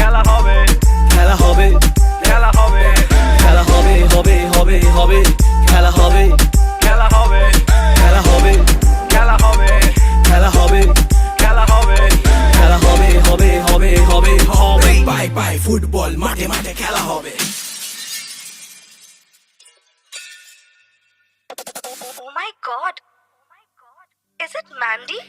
খেলা হবে, খেলা হবে, খেলা হবে, খেলা হবে, হবে হবে হবে, খেলা হবে, খেলা হবে, খেলা হবে, খেলা হবে, খেলা হবে, খেলা হবে, খেলা হবে, হবে হবে হবে হবে। বাই বাই ফুটবল মাঠে মাঠে খেলা হবে। Oh my God. Is it Mandy?